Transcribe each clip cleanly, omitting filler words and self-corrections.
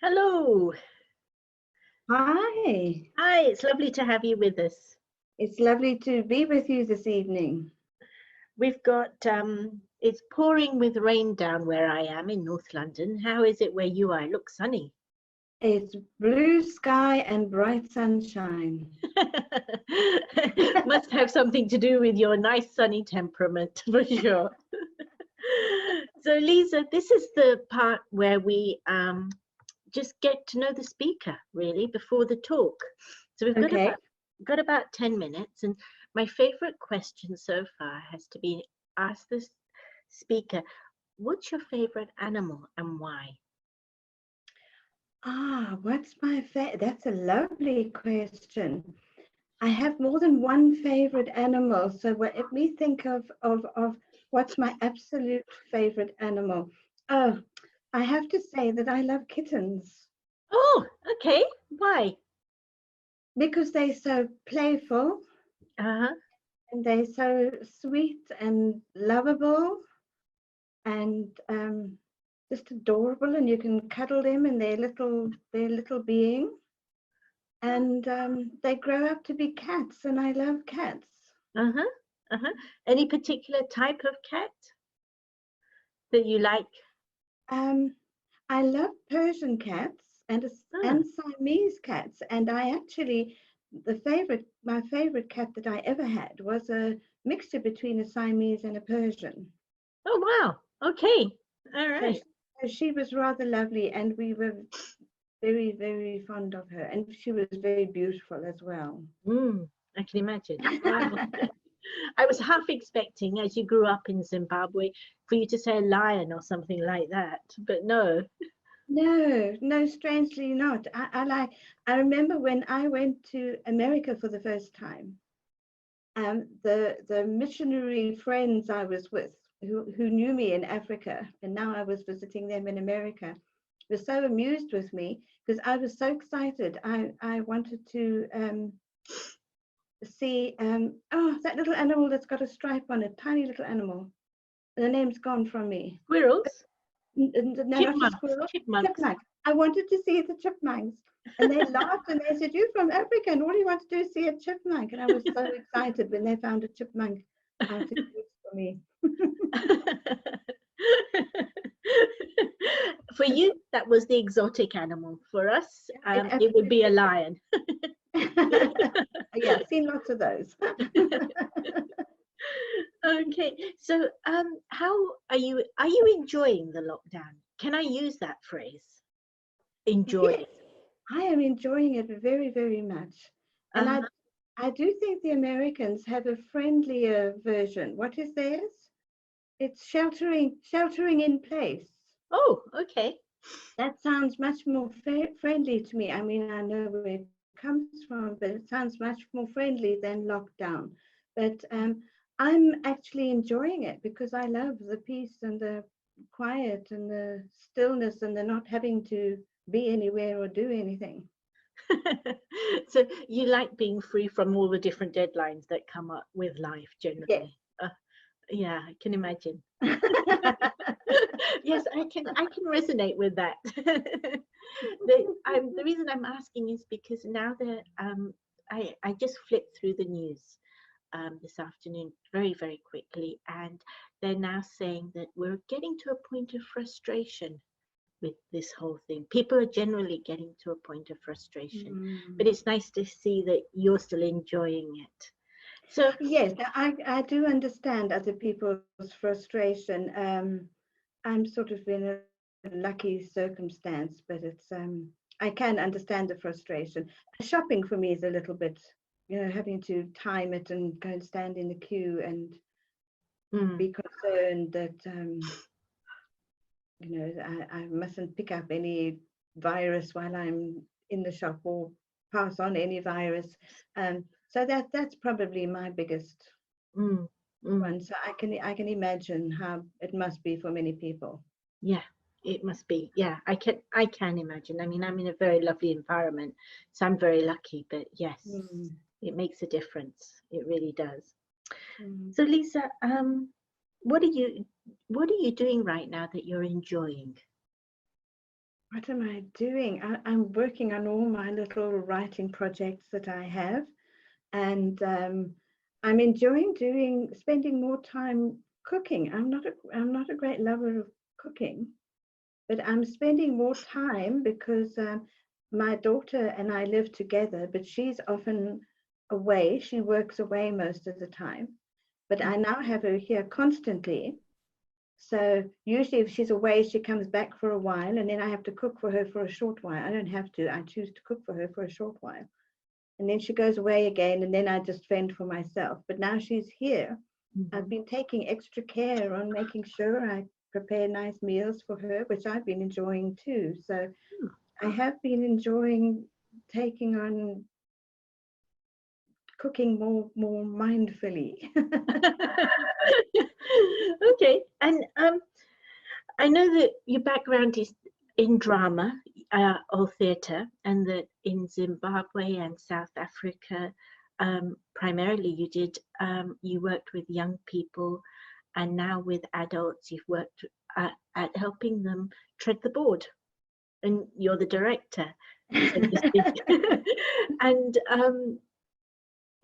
Hello. Hi, Hi, it's lovely to have you with us. it's lovely to be with you this evening. We've got, it's pouring with rain down where I am in North London. How is it where you are? It looks sunny. It's blue sky and bright sunshine. Must have something to do with your nice sunny temperament for sure. So Lisa, this is the part where we just get to know the speaker really before the talk. So we've Okay. got about 10 minutes, and my favorite question so far has to be ask the speaker, what's your favorite animal and why? What's my favorite? That's a lovely question. I have more than one favorite animal. So let me think of what's my absolute favorite animal. Oh, I have to say that I love kittens Oh, okay. Why? because they're so playful Uh-huh. and they're so sweet and lovable and just adorable, and you can cuddle them in their little being, and they grow up to be cats, and I love cats. Uh-huh. Uh-huh. Any particular type of cat that you like? um, I love Persian cats Ah, and Siamese cats, and I actually my favorite cat that I ever had was a mixture between a Siamese and a Persian. oh wow. Okay. All So right. she was rather lovely, and we were very, very fond of her, and she was very beautiful as well. I can imagine. Wow. I was half expecting, as you grew up in Zimbabwe, for you to say a lion or something like that, but no. No, no, strangely not. I remember when I went to America for the first time, the missionary friends I was with, who knew me in Africa, and now I was visiting them in America, were so amused with me because I was so excited. I wanted to see, that little animal that's got a stripe on it, tiny little animal. The name's gone from me. Squirrels? No, not a Chipmunks. squirrel, Chipmunks. chipmunk. I wanted to see the chipmunks. And they laughed and they said, "You're from Africa, and all you want to do is see a chipmunk." And I was so excited when they found a chipmunk out in the woods for me. For you, that was the exotic animal. For us, It it would be a absolutely lion. Yeah, I've seen lots of those. Okay, so how are you enjoying the lockdown? Can I use that phrase? Enjoy. Yes, I am enjoying it very, very much. And Uh, I do think the Americans have a friendlier version. What is theirs? It's sheltering in place. oh, okay. That sounds much more friendly to me. I mean, I know where it comes from, but it sounds much more friendly than lockdown. But I'm actually enjoying it because I love the peace and the quiet and the stillness and the not having to be anywhere or do anything. So you like being free from all the different deadlines that come up with life Yes. generally. Yeah, I can imagine. Yes, I can resonate with that. The reason I'm asking is because now that I just flipped through the news this afternoon very, very quickly, and they're now saying that we're getting to a point of frustration with this whole thing. People are generally getting to a point of frustration, but Mm. it's nice to see that you're still enjoying it. So, Yes, I do understand other people's frustration. I'm sort of in a lucky circumstance, but I can understand the frustration. Shopping for me is a little bit, having to time it and go and stand in the queue and mm, be concerned that I mustn't pick up any virus while I'm in the shop or pass on any virus. So that's probably my biggest mm, mm, one. So I can imagine how it must be for many people. yeah, it must be. Yeah, I can imagine. I mean, I'm in a very lovely environment, so I'm very lucky. But yes, Mm, it makes a difference. It really does. mm. So, Lisa, what are you what are you doing right now that you're enjoying? What am I doing? I'm working on all my little writing projects that I have, and I'm enjoying spending more time cooking. I'm not a great lover of cooking, but I'm spending more time because my daughter and I live together, but she's often away. She works away most of the time, but I now have her here constantly. So usually if she's away, she comes back for a while and then I have to cook for her for a short while. I don't have to, I choose to cook for her for a short while. And then she goes away again and then I just fend for myself. But now she's here. I've been taking extra care on making sure I prepare nice meals for her, which I've been enjoying too. So I have been enjoying taking on cooking more mindfully. Okay, and I know that your background is in drama or theatre, and that in Zimbabwe and South Africa, primarily you worked with young people, and now with adults, you've worked at helping them tread the board, and you're the director, so to speak. And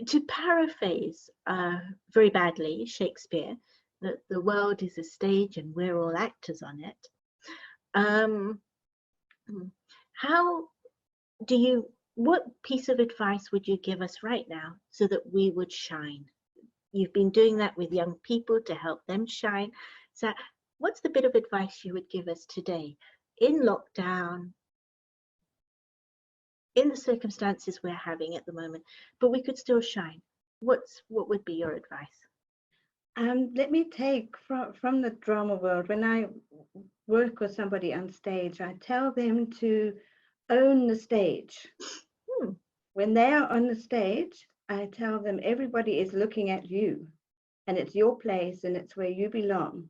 to paraphrase very badly Shakespeare, that the world is a stage and we're all actors on it. How do you, what piece of advice would you give us right now so that we would shine? You've been doing that with young people to help them shine. So what's the bit of advice you would give us today in lockdown, in the circumstances we're having at the moment, but we could still shine? What would be your advice? Let me take from the drama world. When I work with somebody on stage, I tell them to own the stage. When they are on the stage, I tell them everybody is looking at you and it's your place and it's where you belong.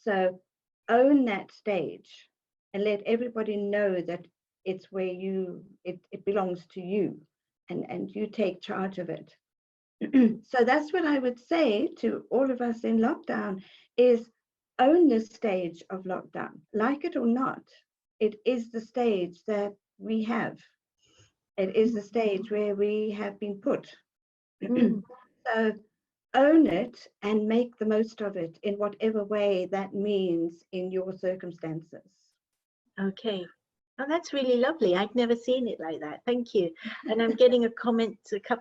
So own that stage and let everybody know that it's where it belongs to you and you take charge of it. So that's what I would say to all of us in lockdown is own the stage of lockdown. Like it or not, it is the stage that we have. It is the stage where we have been put. So own it and make the most of it in whatever way that means in your circumstances. Okay. Oh, that's really lovely. I've never seen it like that. Thank you. And I'm getting a couple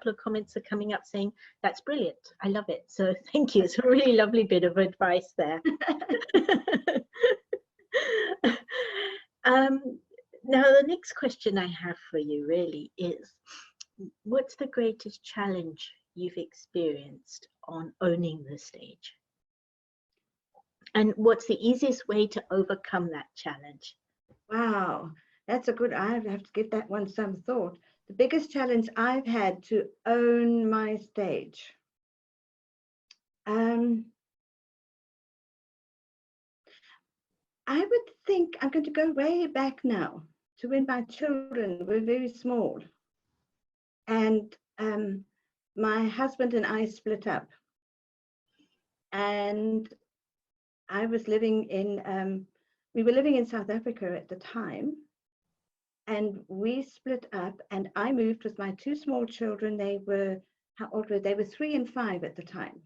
of comments are coming up saying, that's brilliant. I love it. So thank you. It's a really lovely bit of advice there. Now, the next question I have for you really is, what's the greatest challenge you've experienced on owning the stage? And what's the easiest way to overcome that challenge? Wow, that's a good, I have to give that one some thought. The biggest challenge I've had to own my stage. I would think I'm going to go way back now to when my children were very small. And my husband and I split up. And I was living in, we were living in South Africa at the time. And we split up and I moved with my two small children. They were, how old were they? They were 3 and 5 at the time.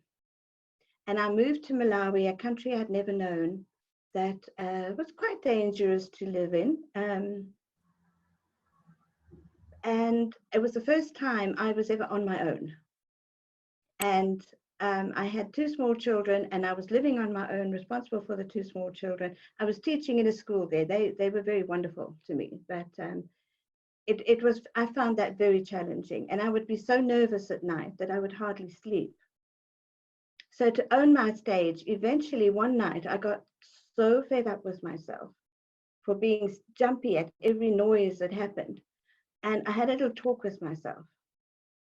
And I moved to Malawi, a country I'd never known, that was quite dangerous to live in. And it was the first time I was ever on my own. And I had 2 small children and I was living on my own, responsible for the 2 small children. I was teaching in a school there. They were very wonderful to me, but it was, I found that very challenging. And I would be so nervous at night that I would hardly sleep. So to own my stage, eventually one night I got so fed up with myself for being jumpy at every noise that happened. And I had a little talk with myself.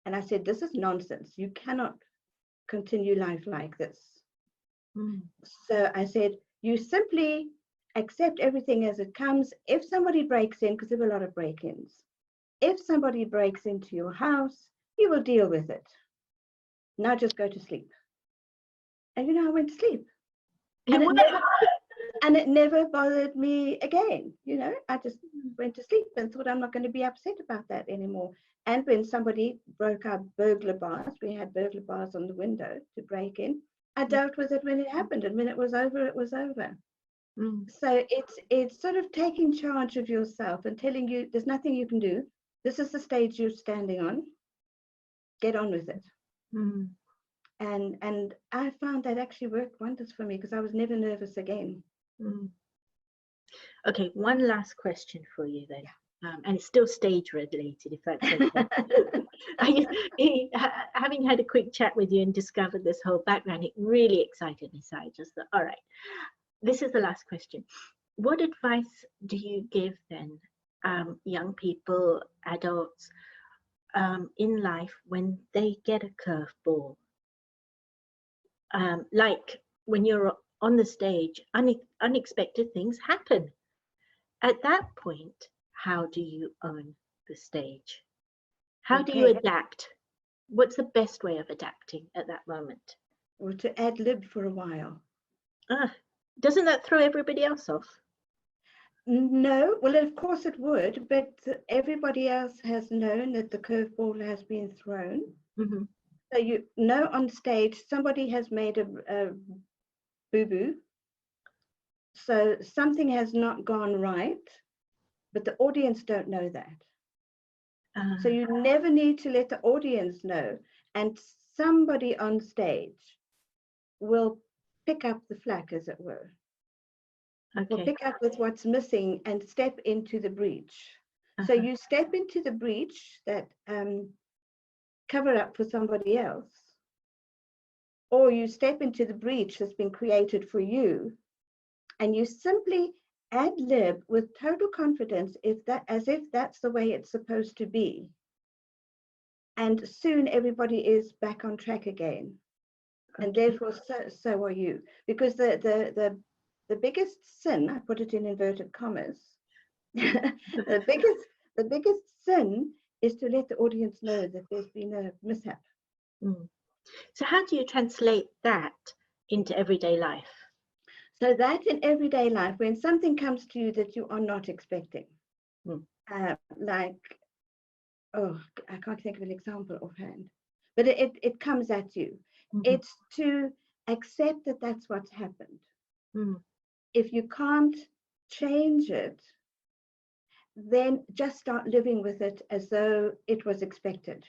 And I said, this is nonsense. You cannot continue life like this. So I said, you simply accept everything as it comes. If somebody breaks in, because there were a lot of break-ins, if somebody breaks into your house, you will deal with it. Now just go to sleep. And I went to sleep. And and it never bothered me again. You know, I just went to sleep and thought I'm not going to be upset about that anymore. And when somebody broke our burglar bars, we had burglar bars on the window to break in, I dealt with it when it happened, and when it was over, it was over. So it's sort of taking charge of yourself and telling you there's nothing you can do. This is the stage you're standing on. Get on with it. And I found that actually worked wonders for me, because I was never nervous again. Okay, one last question for you then. And it's still stage related, if that's okay. Having had a quick chat with you and discovered this whole background, it really excited me. So I just thought, all right, this is the last question. What advice do you give then young people, adults in life when they get a curveball? Like when you're on the stage, unexpected things happen. At that point, how do you own the stage? How do you adapt? What's the best way of adapting at that moment? Or to ad lib for a while. Doesn't that throw everybody else off? No, well, of course it would, but everybody else has known that the curveball has been thrown. So you know on stage somebody has made a boo-boo. So something has not gone right, but the audience don't know that. So you never need to let the audience know, and somebody on stage will pick up the slack, as it were. Will pick up with what's missing and step into the breach. So you step into the breach that cover up for somebody else, or you step into the breach that's been created for you, and you simply ad lib with total confidence, as if that's the way it's supposed to be. And soon everybody is back on track again. And therefore so are you. Because the biggest sin, I put it in inverted commas, the biggest sin is to let the audience know that there's been a mishap. So how do you translate that into everyday life? So that in everyday life, when something comes to you that you are not expecting, like, I can't think of an example offhand, but it comes at you. It's to accept that that's what's happened. If you can't change it, then just start living with it as though it was expected.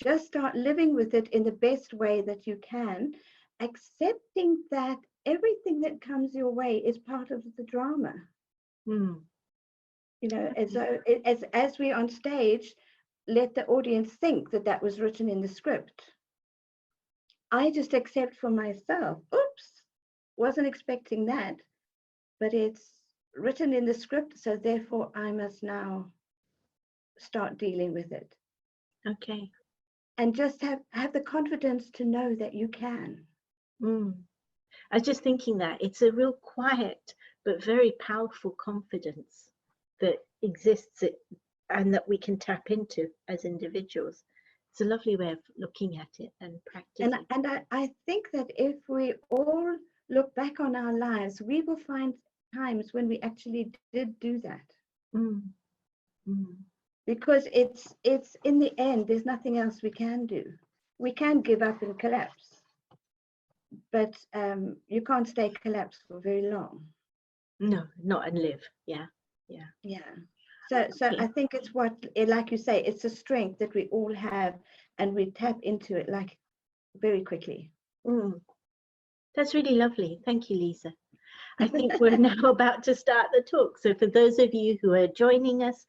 Just start living with it in the best way that you can, accepting that everything that comes your way is part of the drama. You know, as we on stage, let the audience think that that was written in the script. I just accept for myself, oops, wasn't expecting that, but it's written in the script, so therefore I must now start dealing with it. Okay. And just have the confidence to know that you can. I was just thinking that it's a real quiet but very powerful confidence that exists and that we can tap into as individuals. It's a lovely way of looking at it and practicing. And I think that if we all look back on our lives, we will find times when we actually did do that. Because it's in the end, there's nothing else we can do. We can give up and collapse, but you can't stay collapsed for very long. No, not and live. Yeah. So I think it's what, like you say, it's a strength that we all have, and we tap into it like very quickly. That's really lovely. Thank you, Lisa. I think we're now about to start the talk. So for those of you who are joining us,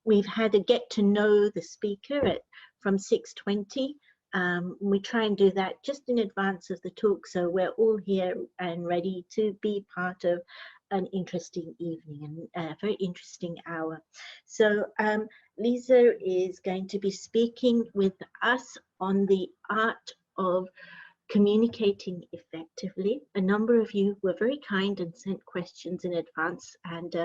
we've had a get to know the speaker from 6:20. We try and do that just in advance of the talk, so we're all here and ready to be part of an interesting evening and a very interesting hour. So Lisa is going to be speaking with us on the art of communicating effectively. A number of you were very kind and sent questions in advance, and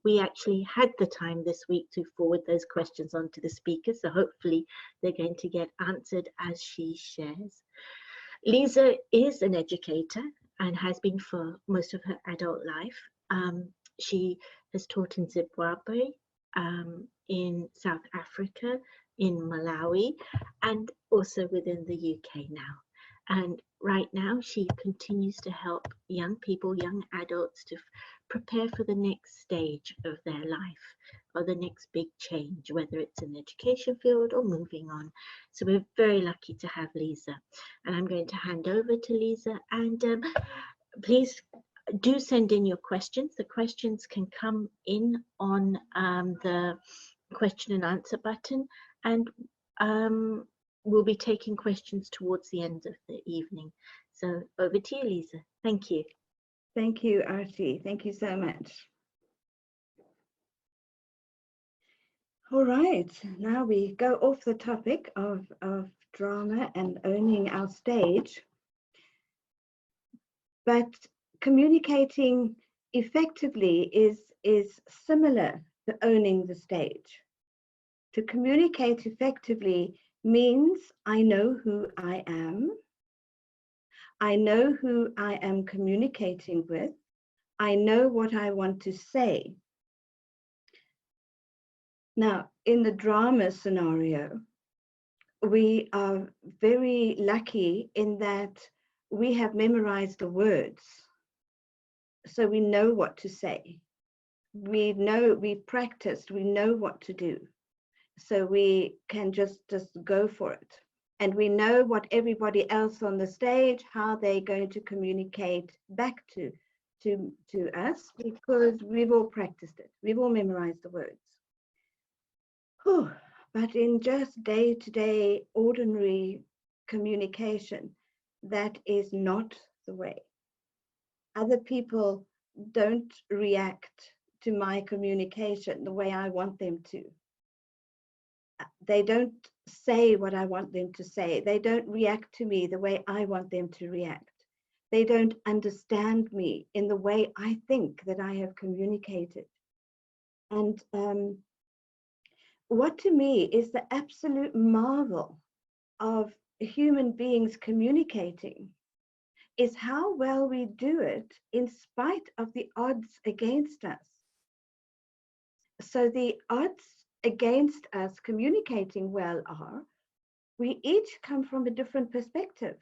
we actually had the time this week to forward those questions on to the speaker, so hopefully they're going to get answered as she shares. Lisa is an educator and has been for most of her adult life. She has taught in Zimbabwe, in South Africa, in Malawi, and also within the UK now. And right now, she continues to help young people, young adults, to prepare for the next stage of their life or the next big change, whether it's in the education field or moving on. So we're very lucky to have Lisa. And I'm going to hand over to Lisa, and please do send in your questions. The questions can come in on the question and answer button, and we'll be taking questions towards the end of the evening. So over to you, Lisa. Thank you. Thank you, Artie. Thank you so much. All right, now we go off the topic of drama and owning our stage. But communicating effectively is similar to owning the stage. To communicate effectively means I know who I am. I know who I am communicating with. I know what I want to say. Now, in the drama scenario, we are very lucky in that we have memorized the words. So we know what to say. We know, we've practiced, we know what to do. So we can just go for it. And we know what everybody else on the stage, how they're going to communicate back to us, because we've all practiced it. We've all memorized the words. Whew. But in just day-to-day ordinary communication, that is not the way. Other people don't react to my communication the way I want them to. They don't say what I want them to say. They don't react to me the way I want them to react. They don't understand me in the way I think that I have communicated. And what to me is the absolute marvel of human beings communicating is how well we do it in spite of the odds against us. So the odds against us communicating well are, we each come from a different perspective.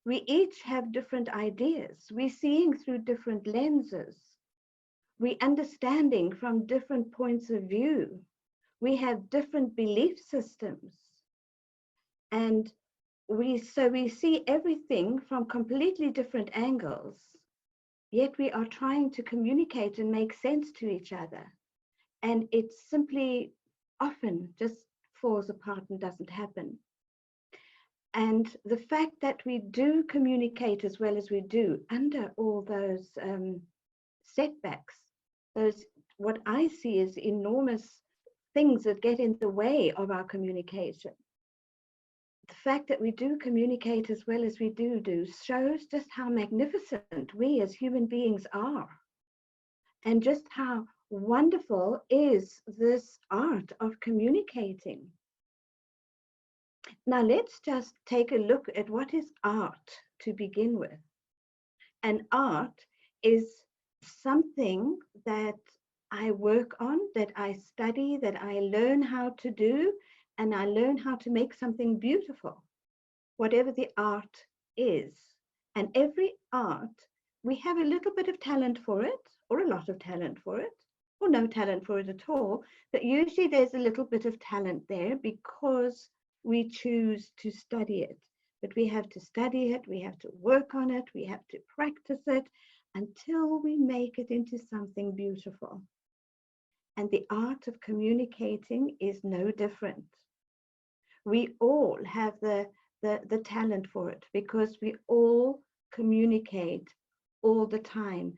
We each have different ideas. We're seeing through different lenses. We're understanding from different points of view. We have different belief systems. And we see everything from completely different angles, yet we are trying to communicate and make sense to each other. And it simply often just falls apart and doesn't happen. And the fact that we do communicate as well as we do under all those setbacks, those what I see as enormous things that get in the way of our communication. The fact that we do communicate as well as we do shows just how magnificent we as human beings are, and just how wonderful is this art of communicating. Now let's just take a look at what is art to begin with. And art is something that I work on, that I study, that I learn how to do, and I learn how to make something beautiful, whatever the art is. And every art, we have a little bit of talent for it, or a lot of talent for it, or no talent for it at all. But usually there's a little bit of talent there because we choose to study it. But we have to study it, we have to work on it, we have to practice it until we make it into something beautiful. And the art of communicating is no different. We all have the talent for it because we all communicate all the time.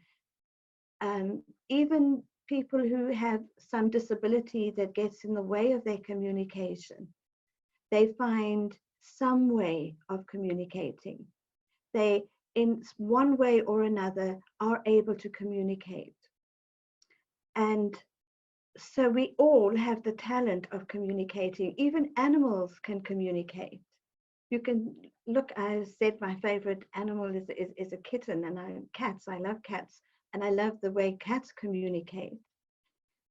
Even people who have some disability that gets in the way of their communication, they find some way of communicating. They, in one way or another, are able to communicate. And so we all have the talent of communicating. Even animals can communicate. You can look, I said my favorite animal is a kitten, and I love cats, and I love the way cats communicate.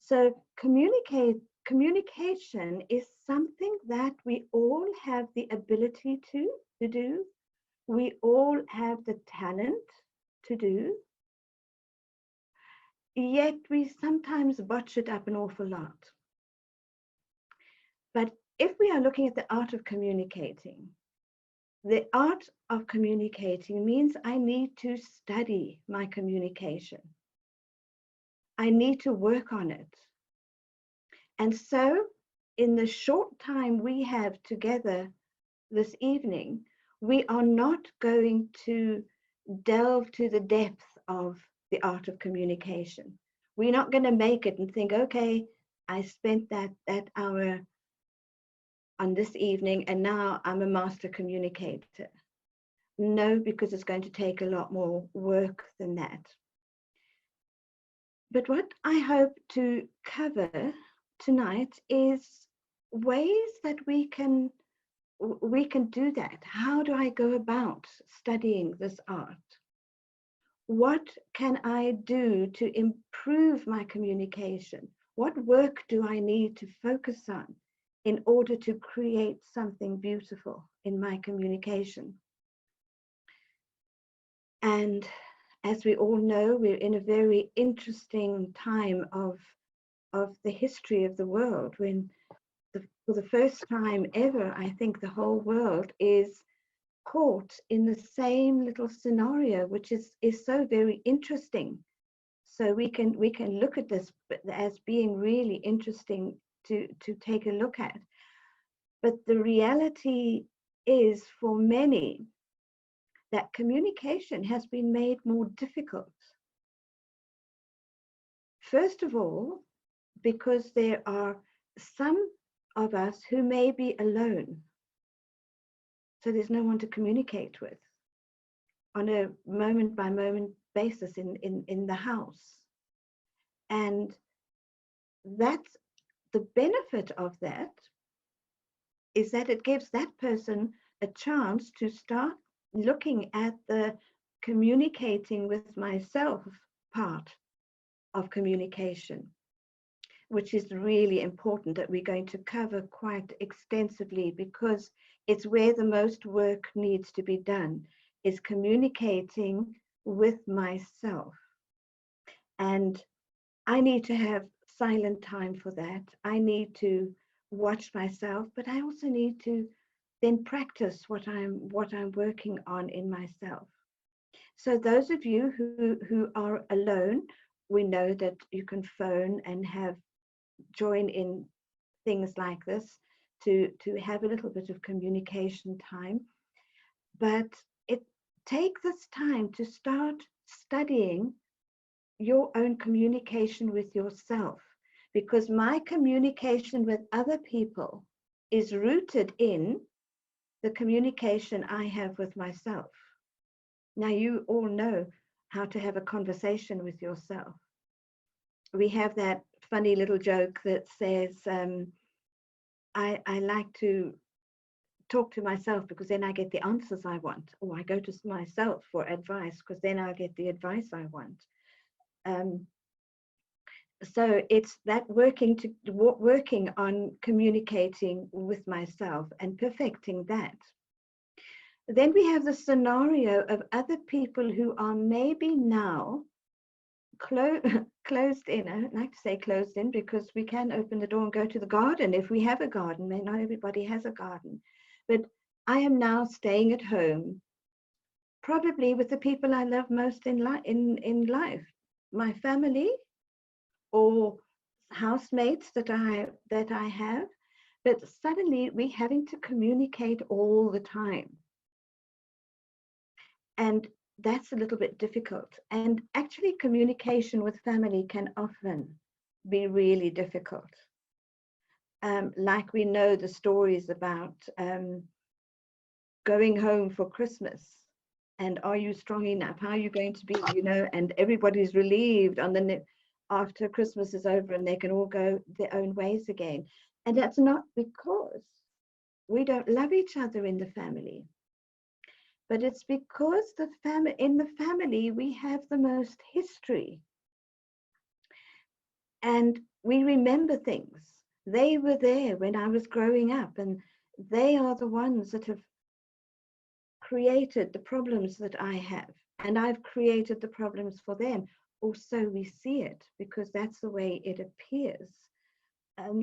So communication is something that we all have the ability to do. We all have the talent to do, yet we sometimes botch it up an awful lot. But if we are looking at the art of communicating, the art of communicating means I need to study my communication. I need to work on it. And so, in the short time we have together this evening, we are not going to delve to the depth of the art of communication. We're not going to make it and think, okay, I spent that hour on this evening and now I'm a master communicator. No, because it's going to take a lot more work than that. But what I hope to cover tonight is ways that we can do that. How do I go about studying this art? What can I do to improve my communication? What work do I need to focus on in order to create something beautiful in my communication? And as we all know, we're in a very interesting time of the history of the world, when for the first time ever, I think the whole world is caught in the same little scenario, which is so very interesting. So we can look at this as being really interesting to take a look at. But the reality is, for many, that communication has been made more difficult. First of all, because there are some of us who may be alone. So there's no one to communicate with on a moment by moment basis in the house. And that's the benefit of that, is that it gives that person a chance to start looking at the communicating with myself part of communication, which is really important, that we're going to cover quite extensively, because it's where the most work needs to be done, is communicating with myself. And I need to have silent time for that. I need to watch myself, but I also need to then practice what I'm working on in myself. So those of you who are alone, we know that you can phone and join in things like this to have a little bit of communication time. But take this time to start studying your own communication with yourself, because my communication with other people is rooted in the communication I have with myself. Now, you all know how to have a conversation with yourself. We have that funny little joke that says, I like to talk to myself because then I get the answers I want, or I go to myself for advice because then I get the advice I want. So it's that working on communicating with myself and perfecting that. Then we have the scenario of other people who are maybe now closed in. I don't like to say closed in, because we can open the door and go to the garden if we have a garden. Not everybody has a garden. But I am now staying at home, probably with the people I love most in life, my family, or housemates that I have. But suddenly we're having to communicate all the time. And that's a little bit difficult. And actually, communication with family can often be really difficult. Like we know the stories about going home for Christmas, and are you strong enough? How are you going to be? And everybody's relieved after Christmas is over, and they can all go their own ways again. And that's not because we don't love each other in the family. But it's because in the family we have the most history. And we remember things. They were there when I was growing up, and they are the ones that have created the problems that I have. And I've created the problems for them. Or so we see it, because that's the way it appears.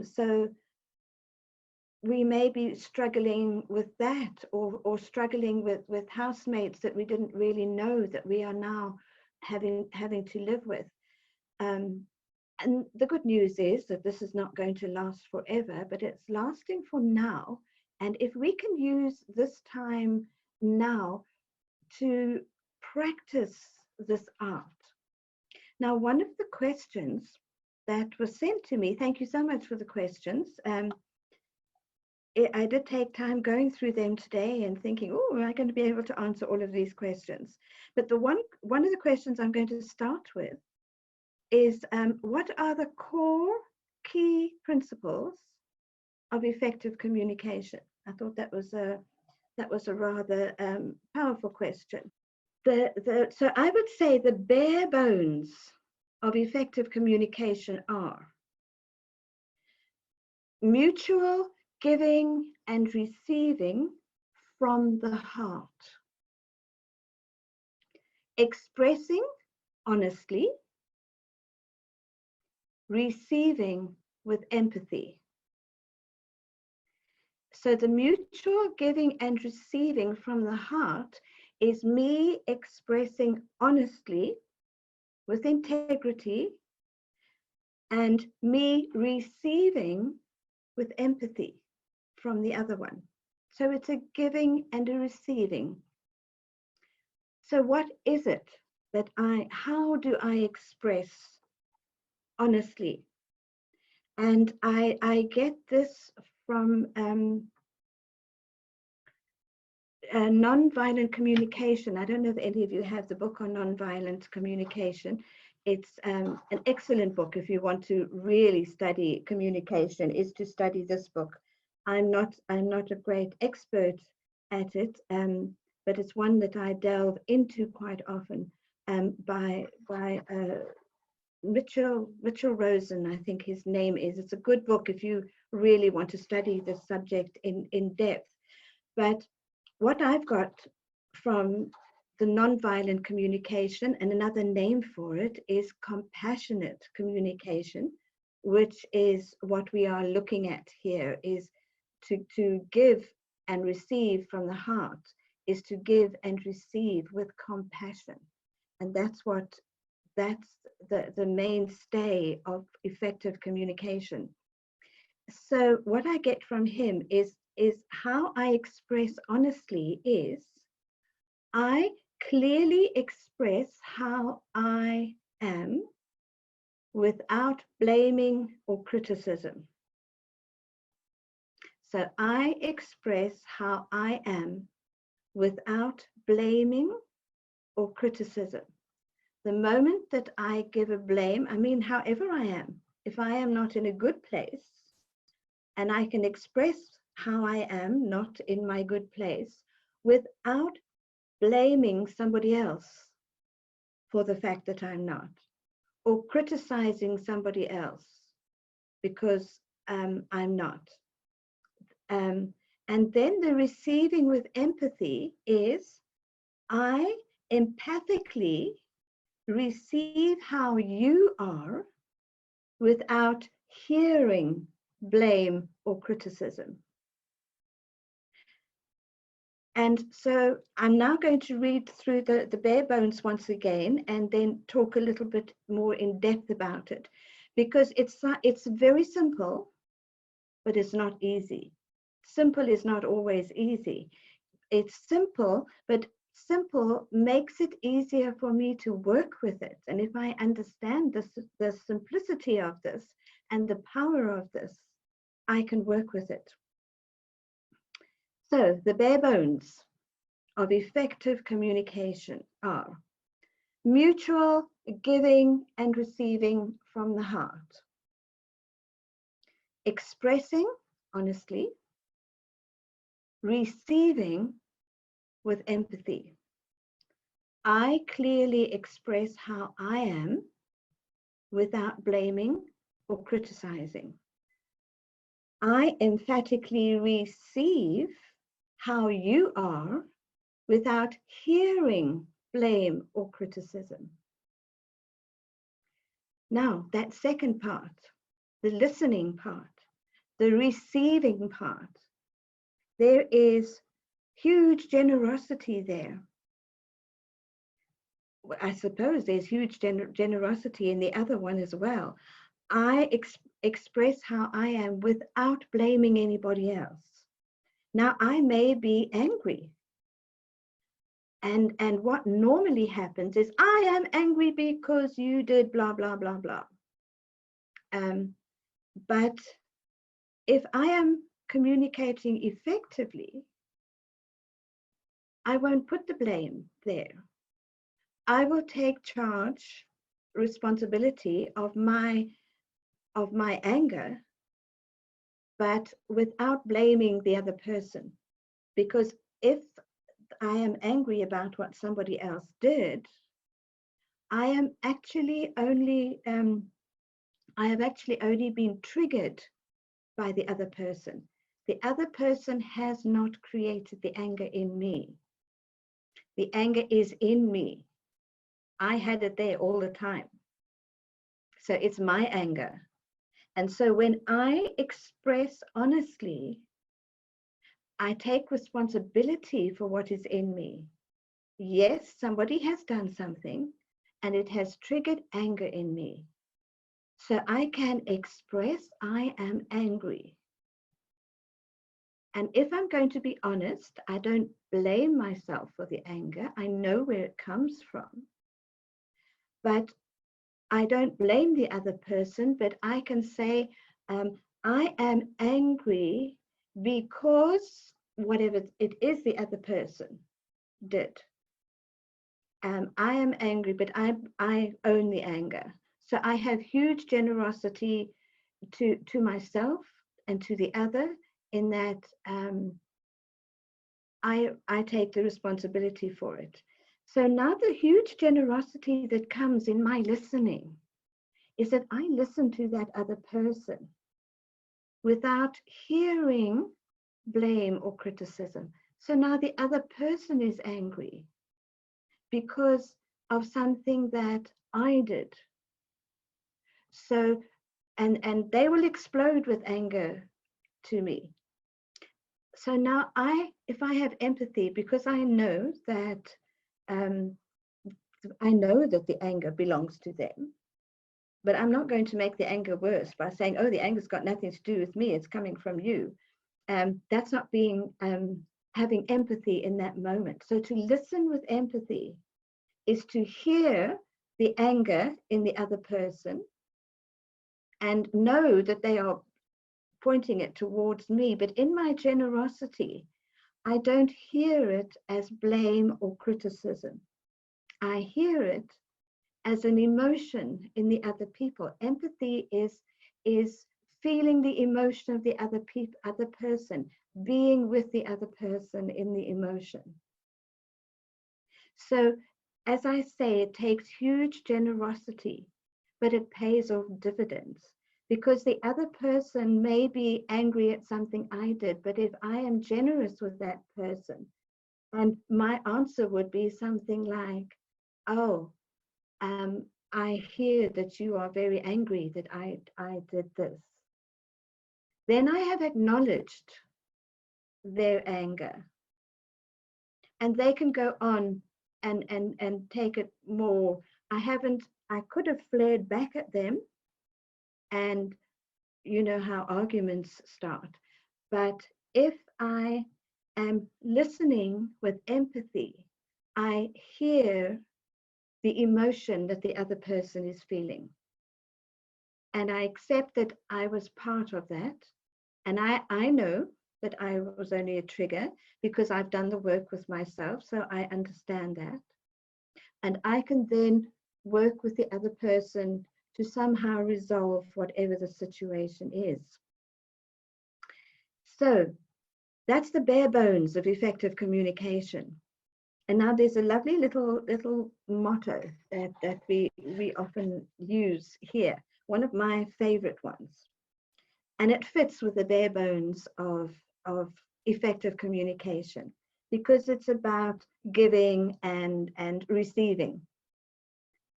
So we may be struggling with that, or struggling with housemates that we didn't really know that we are now having to live with. And the good news is that this is not going to last forever, but it's lasting for now. And if we can use this time now to practice this art. Now, one of the questions that was sent to me, thank you so much for the questions. I did take time going through them today and thinking, oh, am I going to be able to answer all of these questions? But one of the questions I'm going to start with is, what are the core key principles of effective communication? I thought that was a rather powerful question. So I would say the bare bones of effective communication are mutual giving and receiving from the heart, expressing honestly, receiving with empathy. So the mutual giving and receiving from the heart is me expressing honestly, with integrity, and me receiving with empathy from the other one. So it's a giving and a receiving. So what is it that how do I express honestly? And I get this from nonviolent communication. I don't know if any of you have the book on nonviolent communication. It's an excellent book if you want to really study communication, is to study this book. I'm not a great expert at it, but it's one that I delve into quite often, by Mitchell Rosen, I think his name is. It's a good book if you really want to study this subject in depth. But what I've got from the nonviolent communication, and another name for it is compassionate communication, which is what we are looking at here, is to give and receive from the heart, is to give and receive with compassion. And that's the mainstay of effective communication. So what I get from him is how I express honestly is I clearly express how I am without blaming or criticism. So I express how I am without blaming or criticism. The moment that I give a blame, I mean, however I am, if I am not in a good place, and I can express how I am not in my good place without blaming somebody else for the fact that I'm not, or criticizing somebody else because I'm not. And then the receiving with empathy is I empathically receive how you are without hearing blame or criticism. And so I'm now going to read through the bare bones once again, and then talk a little bit more in depth about it, because it's very simple, but it's not easy. Simple is not always easy. It's simple, but simple makes it easier for me to work with it. And if I understand the simplicity of this and the power of this, I can work with it. So the bare bones of effective communication are mutual giving and receiving from the heart, expressing honestly, receiving with empathy. I clearly express how I am without blaming or criticizing. I emphatically receive how you are without hearing blame or criticism. Now, that second part, the listening part, the receiving part, there is huge generosity there. I suppose there's huge generosity in the other one as well. I express how I am without blaming anybody else. Now, I may be angry. And what normally happens is, I am angry because you did blah, blah, blah, blah. But if I am communicating effectively, I won't put the blame there. I will take charge, responsibility of my anger, but without blaming the other person. Because if I am angry about what somebody else did, I am actually only I have actually only been triggered by the other person. The other person has not created the anger in me. The anger is in me. I had it there all the time. So it's my anger. And so when I express honestly, I take responsibility for what is in me. Yes, somebody has done something and it has triggered anger in me. So I can express I am angry. And if I'm going to be honest, I don't blame myself for the anger. I know where it comes from. But I don't blame the other person, but I can say, I am angry because whatever it is the other person did. I am angry, but I own the anger. So I have huge generosity to myself and to the other, in that I take the responsibility for it. So now the huge generosity that comes in my listening is that I listen to that other person without hearing blame or criticism. So now the other person is angry because of something that I did. So, and they will explode with anger to me. So now if I have empathy, because I know that the anger belongs to them, but I'm not going to make the anger worse by saying, oh, the anger's got nothing to do with me, it's coming from you. That's not being having empathy in that moment. So to listen with empathy is to hear the anger in the other person and know that they are pointing it towards me. But in my generosity, I don't hear it as blame or criticism. I hear it as an emotion in the other people. Empathy is feeling the emotion of the other person, being with the other person in the emotion. So, as I say, it takes huge generosity, but it pays off dividends, because the other person may be angry at something I did, but if I am generous with that person, and my answer would be something like, oh, I hear that you are very angry that I did this. Then I have acknowledged their anger. And they can go on and take it more. I could have flared back at them, and you know how arguments start. But if I am listening with empathy, I hear the emotion that the other person is feeling. And I accept that I was part of that. And I know that I was only a trigger because I've done the work with myself. So I understand that. And I can then work with the other person to somehow resolve whatever the situation is. So That's the bare bones of effective communication. And now there's a lovely little motto that we often use here, one of my favorite ones. And it fits with the bare bones of effective communication, because it's about giving and receiving.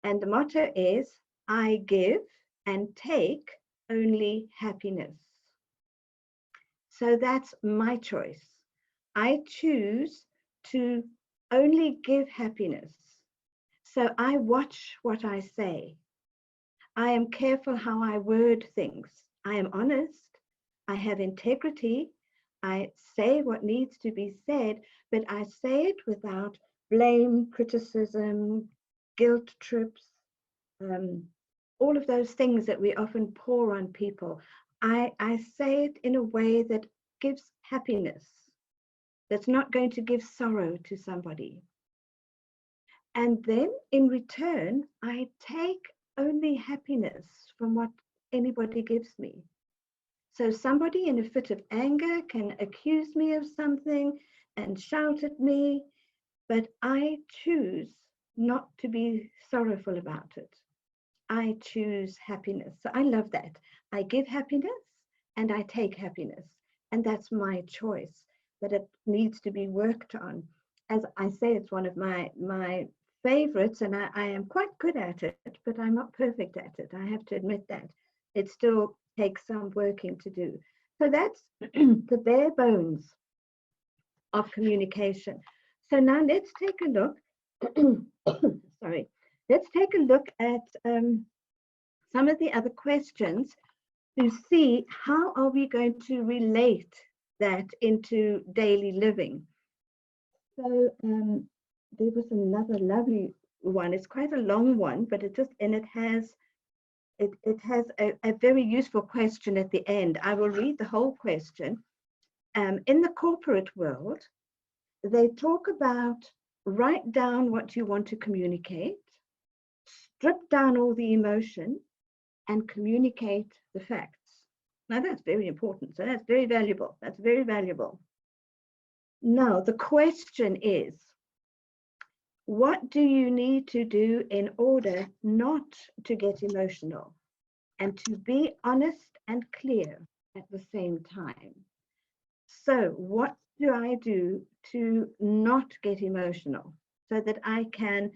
And the motto is, I give and take only happiness. So that's my choice. I choose to only give happiness. So I watch what I say. I am careful how I word things. I am honest. I have integrity. I say what needs to be said, but I say it without blame, criticism, guilt trips, all of those things that we often pour on people. I say it in a way that gives happiness, that's not going to give sorrow to somebody. And then in return, I take only happiness from what anybody gives me. So somebody in a fit of anger can accuse me of something and shout at me, but I choose not to be sorrowful about it. I choose happiness. So I love that. I give happiness and I take happiness. And that's my choice, but it needs to be worked on. As I say, it's one of my favorites, and I am quite good at it, but I'm not perfect at it. I have to admit that. It still takes some working to do. So that's the bare bones of communication. So now let's take a look. Sorry. Let's take a look at some of the other questions to see how are we going to relate that into daily living. So there was another lovely one. It's quite a long one, but it has a very useful question at the end. I will read the whole question. In the corporate world, they talk about write down what you want to communicate, strip down all the emotion, and communicate the facts. Now that's very important. So that's very valuable. That's very valuable. Now the question is, what do you need to do in order not to get emotional and to be honest and clear at the same time? So what do I do to not get emotional so that I can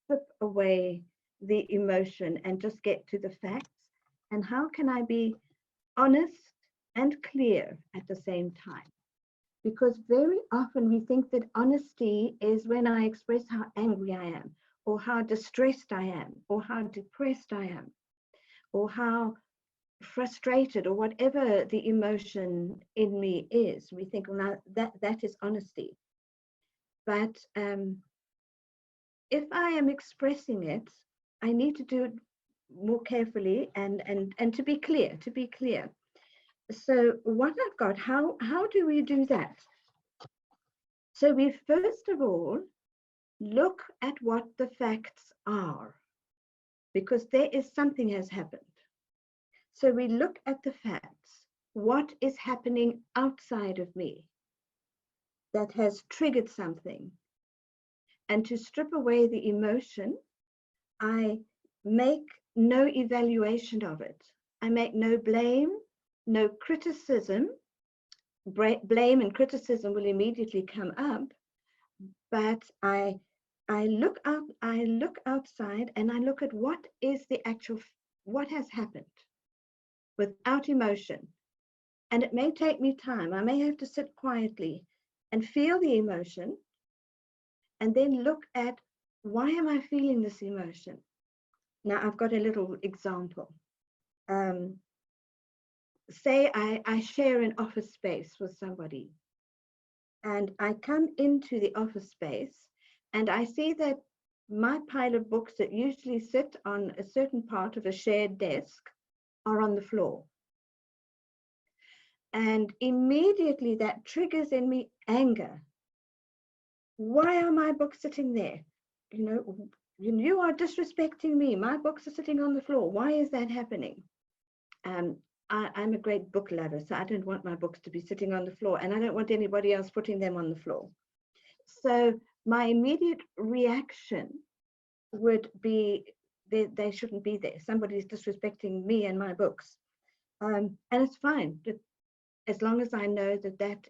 strip away the emotion and just get to the facts? And how can I be honest and clear at the same time? Because very often we think that honesty is when I express how angry I am, or how distressed I am, or how depressed I am, or how frustrated, or whatever the emotion in me is. We think, well, now that is honesty. But if I am expressing it, I need to do it more carefully and to be clear, So what I've got, how do we do that? So we first of all look at what the facts are, because there is something has happened. So we look at the facts. What is happening outside of me that has triggered something? And to strip away the emotion, I make no evaluation of it. I make no blame, no criticism. Blame and criticism will immediately come up, but I look outside and I look at what is the actual, what has happened without emotion. And it may take me time. I may have to sit quietly and feel the emotion and then look at, why am I feeling this emotion? Now I've got a little example. Say I share an office space with somebody, and I come into the office space and I see that my pile of books that usually sit on a certain part of a shared desk are on the floor. And immediately that triggers in me anger. Why are my books sitting there? You are disrespecting me. My books are sitting on the floor. Why is that happening? I'm a great book lover, so I don't want my books to be sitting on the floor, and I don't want anybody else putting them on the floor. So my immediate reaction would be they shouldn't be there. Somebody's disrespecting me and my books. And it's fine, as long as I know that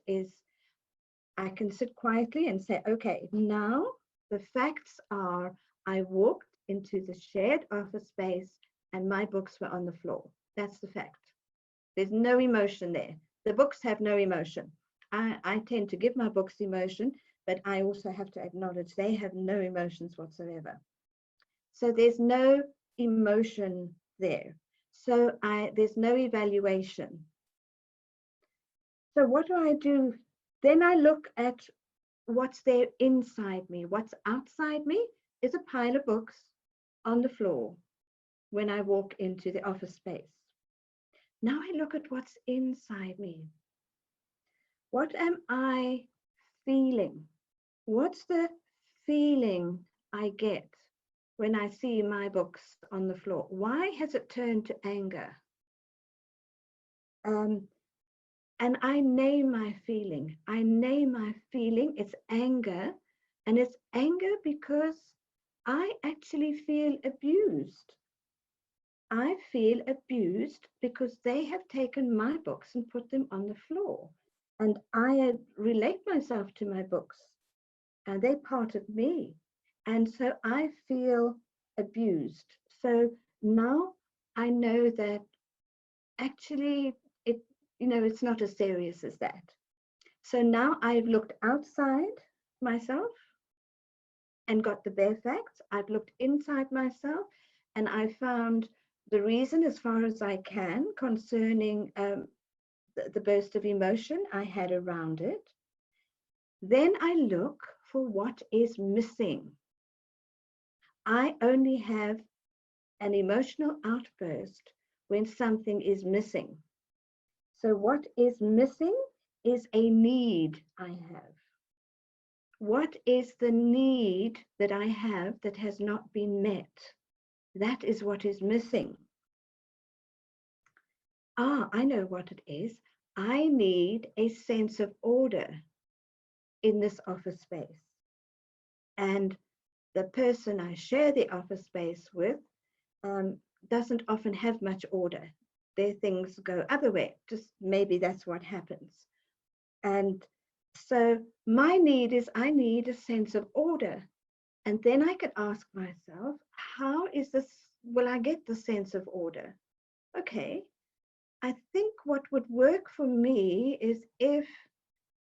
I can sit quietly and say, okay, now the facts are I walked into the shared office space and my books were on the floor. That's the fact. There's no emotion there. The books have no emotion. I tend to give my books emotion, but I also have to acknowledge they have no emotions whatsoever. So there's no emotion there. So there's no evaluation. So what do I do? Then I look at what's there inside me. What's outside me is a pile of books on the floor when I walk into the office space. Now I look at what's inside me. What am I feeling? What's the feeling I get when I see my books on the floor? Why has it turned to anger? And I name my feeling. I name my feeling. It's anger. And it's anger because I actually feel abused. I feel abused because they have taken my books and put them on the floor. And I relate myself to my books. And they're part of me. And so I feel abused. So now I know that actually it's not as serious as that. So now I've looked outside myself and got the bare facts. I've looked inside myself and I found the reason as far as I can concerning the burst of emotion I had around it. Then I look for what is missing. I only have an emotional outburst when something is missing. So what is missing is a need I have. What is the need that I have that has not been met? That is what is missing. I know what it is. I need a sense of order in this office space. And the person I share the office space with doesn't often have much order. Their things go other way, just maybe that's what happens. And so my need is I need a sense of order. And then I could ask myself, how is this, will I get the sense of order? Okay, I think what would work for me is if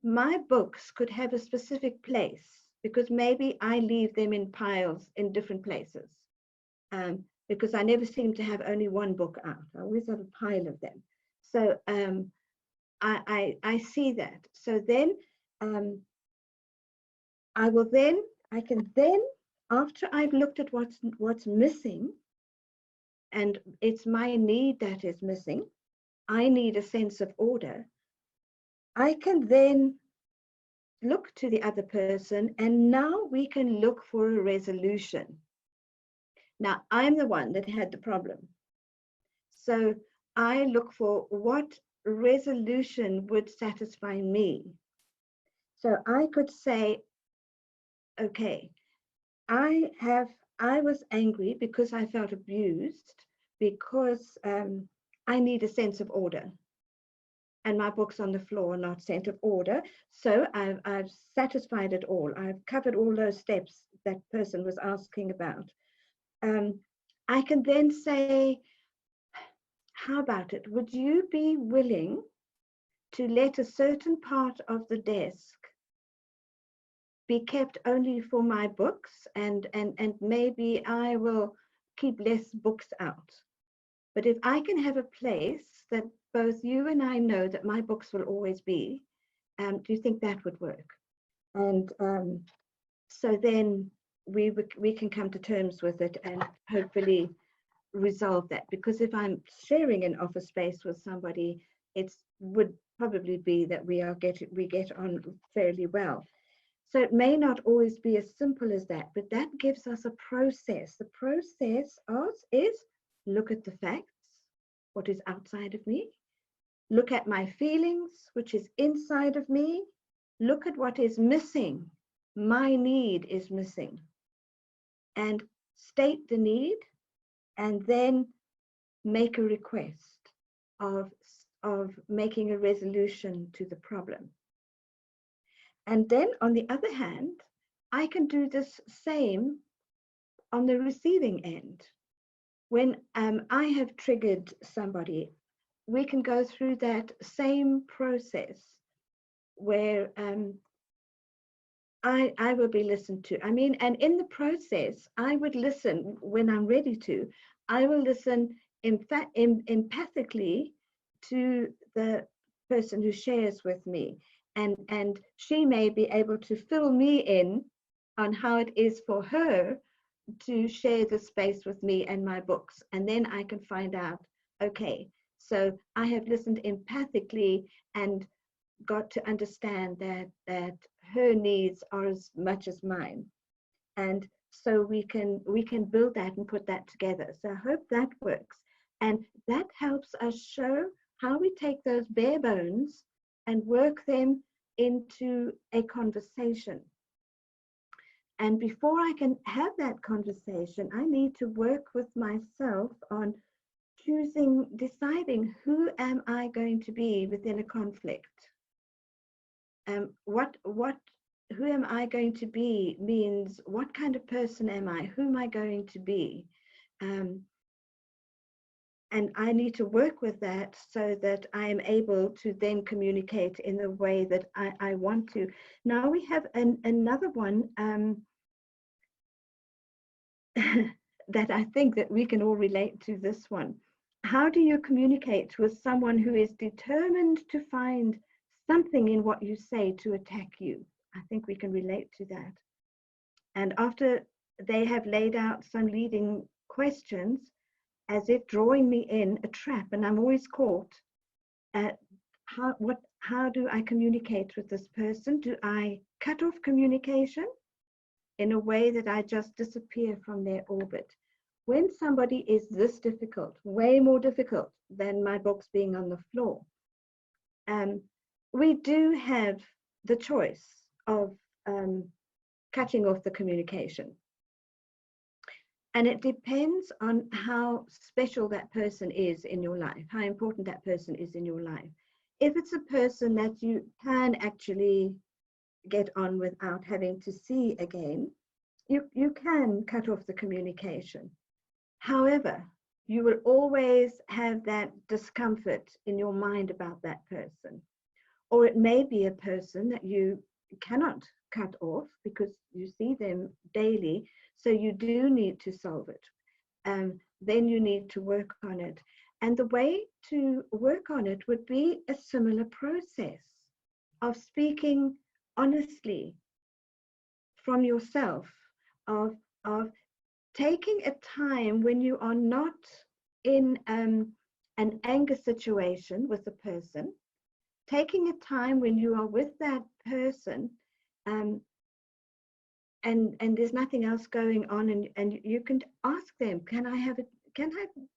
my books could have a specific place, because maybe I leave them in piles in different places. Because I never seem to have only one book out. I always have a pile of them. So I see that. So then I can then, after I've looked at what's missing, and it's my need that is missing, I need a sense of order, I can then look to the other person and now we can look for a resolution. Now, I'm the one that had the problem. So I look for what resolution would satisfy me. So I could say, okay, I was angry because I felt abused because I need a sense of order. And my book's on the floor, not sense of order. So I've satisfied it all. I've covered all those steps that person was asking about. I can then say, how about it? Would you be willing to let a certain part of the desk be kept only for my books, and maybe I will keep less books out? But if I can have a place that both you and I know that my books will always be, do you think that would work? And so then we can come to terms with it and hopefully resolve that. Because if I'm sharing an office space with somebody, it would probably be that we get on fairly well. So it may not always be as simple as that, but that gives us a process. The process is look at the facts, what is outside of me, look at my feelings, which is inside of me, look at what is missing. My need is missing, and state the need, and then make a request of making a resolution to the problem. And then on the other hand, I can do this same on the receiving end. When I have triggered somebody, we can go through that same process where I will be listened to. I mean, and in the process, I would listen when I'm ready to. I will listen empathically to the person who shares with me. And she may be able to fill me in on how it is for her to share the space with me and my books. And then I can find out, okay, so I have listened empathically and got to understand that her needs are as much as mine. And so we can build that and put that together. So I hope that works. And that helps us show how we take those bare bones and work them into a conversation. And before I can have that conversation, I need to work with myself on deciding who am I going to be within a conflict. Who am I going to be means what kind of person am I? Who am I going to be? And I need to work with that so that I am able to then communicate in the way that I want to. Now we have another one that I think that we can all relate to this one. How do you communicate with someone who is determined to find something in what you say to attack you? I think we can relate to that. And after they have laid out some leading questions, as if drawing me in a trap, and I'm always caught. How do I communicate with this person? Do I cut off communication in a way that I just disappear from their orbit? When somebody is this difficult, way more difficult than my books being on the floor, we do have the choice of cutting off the communication. And it depends on how special that person is in your life, how important that person is in your life. If it's a person that you can actually get on without having to see again, you can cut off the communication. However, you will always have that discomfort in your mind about that person. Or it may be a person that you cannot cut off because you see them daily, so you do need to solve it. Then you need to work on it. And the way to work on it would be a similar process of speaking honestly from yourself, of taking a time when you are not in an anger situation with a person, taking a time when you are with that person and there's nothing else going on, and you can ask them, can I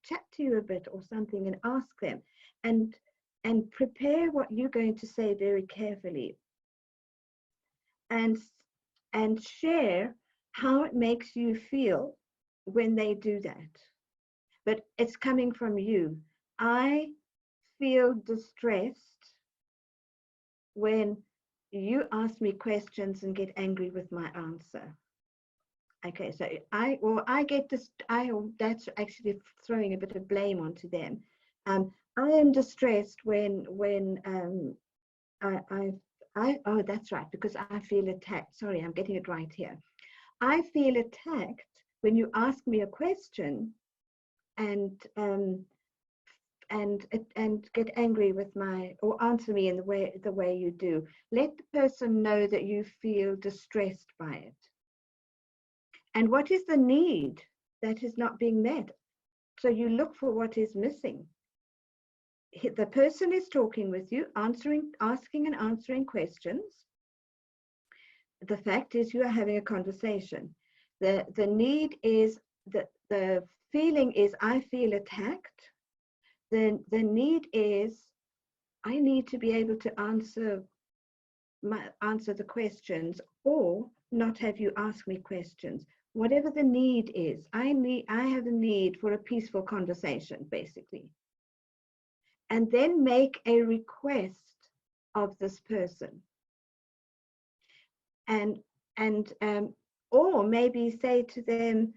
chat to you a bit or something, and ask them and prepare what you're going to say very carefully, and share how it makes you feel when they do that. But it's coming from you. I feel distressed when you ask me questions and get angry with my answer. Okay, so that's actually throwing a bit of blame onto them. I am distressed when oh, that's right, because I feel attacked. Sorry, I'm getting it right here. I feel attacked when you ask me a question and get angry with or answer me in the way you do. Let the person know that you feel distressed by it. And what is the need that is not being met? So you look for what is missing. The person is talking with you, asking and answering questions. The fact is you are having a conversation. The need is, the feeling is, I feel attacked. The need is, I need to be able to answer the questions, or not have you ask me questions. Whatever the need is, I have a need for a peaceful conversation, basically. And then make a request of this person. And or maybe say to them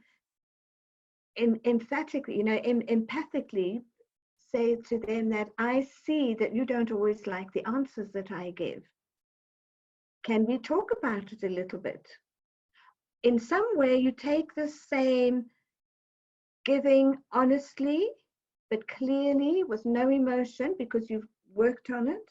emphatically, empathically, say to them that I see that you don't always like the answers that I give. Can we talk about it a little bit? In some way, you take the same giving honestly, but clearly with no emotion because you've worked on it,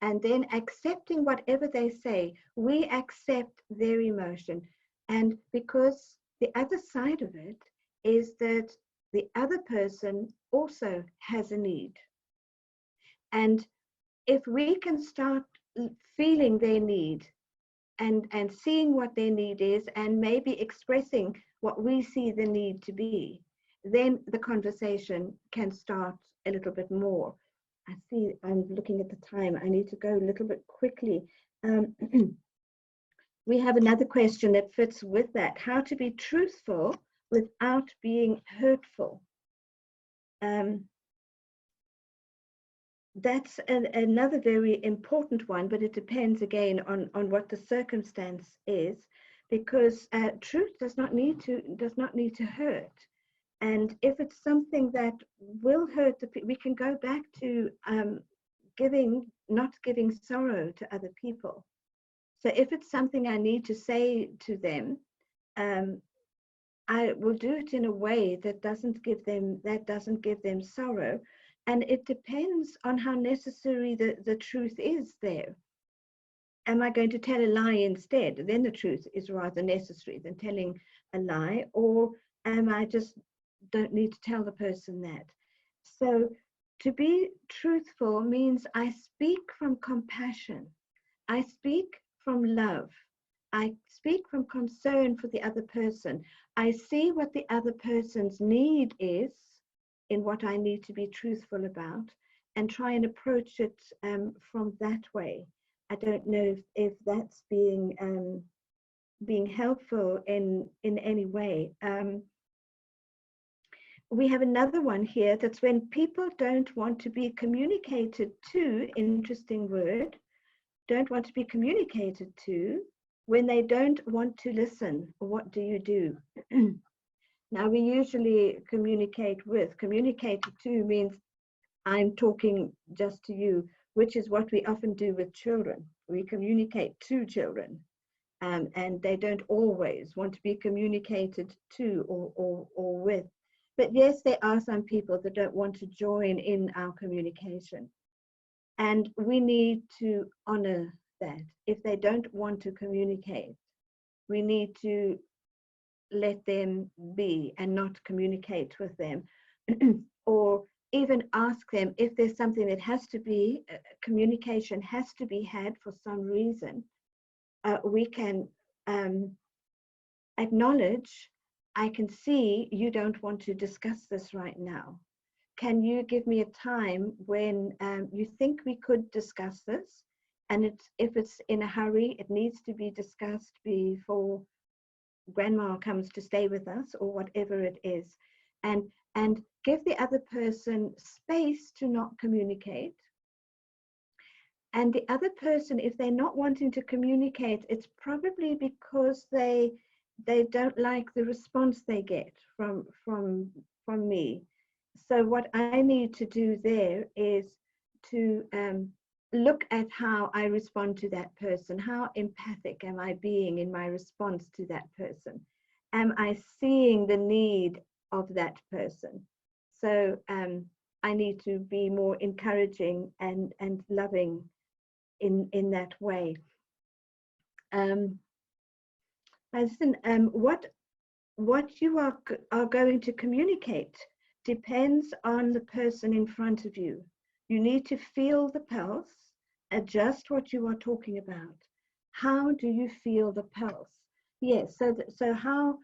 and then accepting whatever they say. We accept their emotion. And because the other side of it is that the other person also has a need. And if we can start feeling their need and seeing what their need is, and maybe expressing what we see the need to be, then the conversation can start a little bit more. I see I'm looking at the time. I need to go a little bit quickly. We have another question that fits with that. How to be truthful without being hurtful. That's another very important one, but it depends again on what the circumstance is, because truth does not need to hurt. And if it's something that will hurt we can go back to not giving sorrow to other people. So if it's something I need to say to them, I will do it in a way that doesn't give them sorrow. And it depends on how necessary the truth is there. Am I going to tell a lie instead? Then the truth is rather necessary than telling a lie. Or am I just don't need to tell the person that? So to be truthful means I speak from compassion. I speak from love. I speak from concern for the other person. I see what the other person's need is in what I need to be truthful about, and try and approach it from that way. I don't know if that's being helpful in any way. We have another one here. That's when people don't want to be communicated to, interesting word, don't want to be communicated to, when they don't want to listen. What do you do? Now, we usually communicate to means I'm talking just to you, which is what we often do with children. We communicate to children, and they don't always want to be communicated to or with. But yes, there are some people that don't want to join in our communication. And we need to honor that. If they don't want to communicate, we need to let them be and not communicate with them. Or even ask them if there's something that has to be, communication has to be had for some reason. We can acknowledge, I can see you don't want to discuss this right now. Can you give me a time when you think we could discuss this? And if it's in a hurry, it needs to be discussed before grandma comes to stay with us, or whatever it is. And give the other person space to not communicate. And the other person, if they're not wanting to communicate, it's probably because they don't like the response they get from me. So what I need to do there is to look at how I respond to that person. How empathic am I being in my response to that person? Am I seeing the need of that person? So I need to be more encouraging and loving in that way. Listen, what you are going to communicate depends on the person in front of you. You need to feel the pulse, adjust what you are talking about. How do you feel the pulse? Yes, so how,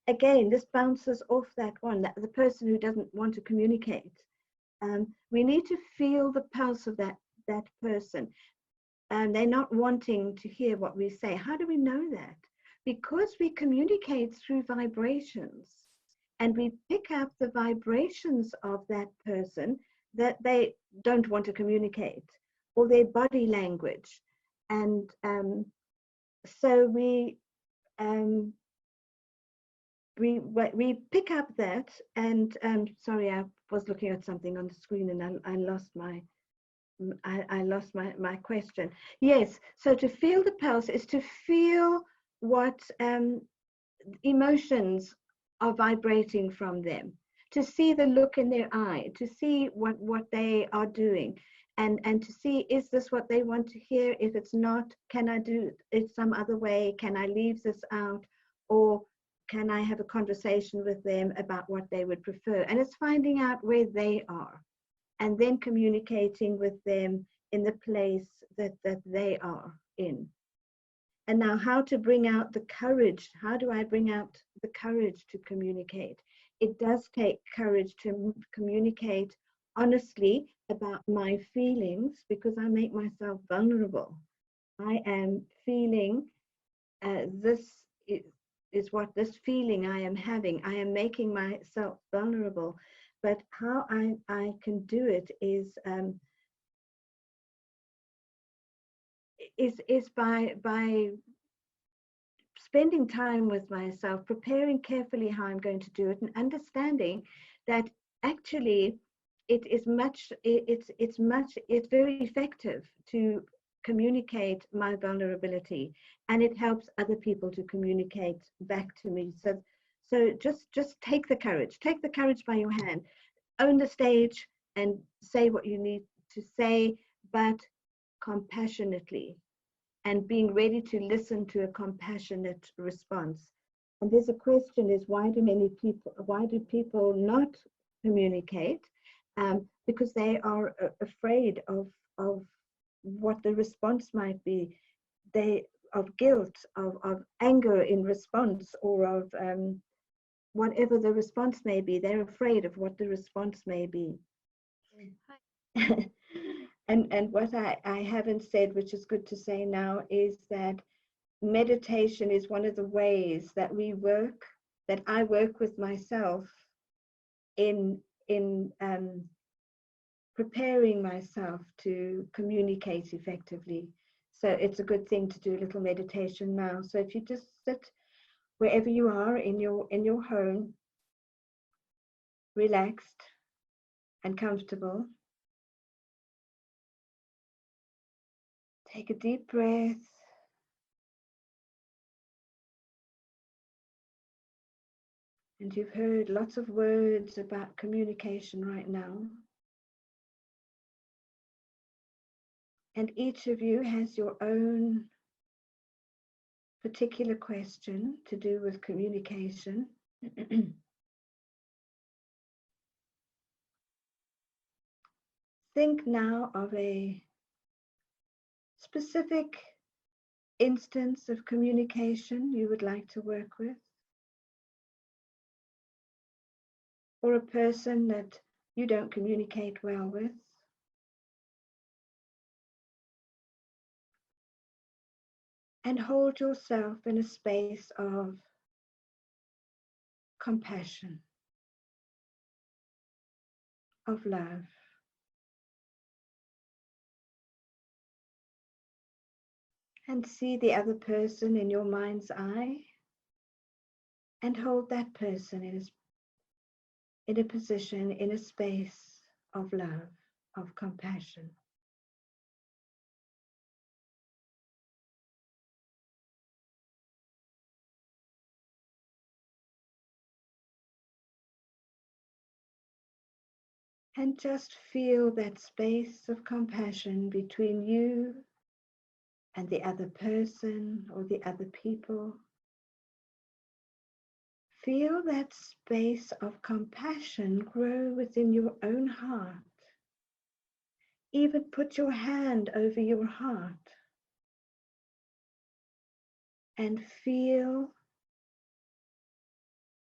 again, this bounces off that one, that the person who doesn't want to communicate. We need to feel the pulse of that person. They're not wanting to hear what we say. How do we know that? Because we communicate through vibrations, and we pick up the vibrations of that person that they don't want to communicate, or their body language. And so we pick up that. And sorry, I was looking at something on the screen and I lost my question. Yes, so to feel the pulse is to feel what emotions are vibrating from them, to see the look in their eye, to see what they are doing, and to see, is this what they want to hear? If it's not, can I do it some other way? Can I leave this out? Or can I have a conversation with them about what they would prefer? And it's finding out where they are, and then communicating with them in the place that they are in. And now, how to bring out the courage? How do I bring out the courage to communicate? It does take courage to communicate honestly about my feelings, because I make myself vulnerable. I am feeling this is what this feeling I am having. I am making myself vulnerable. But how I can do it is by spending time with myself, preparing carefully how I'm going to do it, and understanding that actually it's very effective to communicate my vulnerability, and it helps other people to communicate back to me. So just take the courage by your hand, own the stage, and say what you need to say, but compassionately, and being ready to listen to a compassionate response. And there's a question: is why do people not communicate? Because they are afraid of what the response might be. Of guilt, of anger in response, or of whatever the response may be. They're afraid of what the response may be. And what I haven't said, which is good to say now, is that meditation is one of the ways that I work with myself in preparing myself to communicate effectively. So it's a good thing to do a little meditation now. So if you just sit wherever you are in your home, relaxed and comfortable, take a deep breath. And you've heard lots of words about communication right now. And each of you has your own particular question to do with communication. Think now of a specific instance of communication you would like to work with, or a person that you don't communicate well with. And hold yourself in a space of compassion, of love. And see the other person in your mind's eye, and hold that person in a position, in a space of love, of compassion. And just feel that space of compassion between you and the other person or the other people. Feel that space of compassion grow within your own heart. Even put your hand over your heart and feel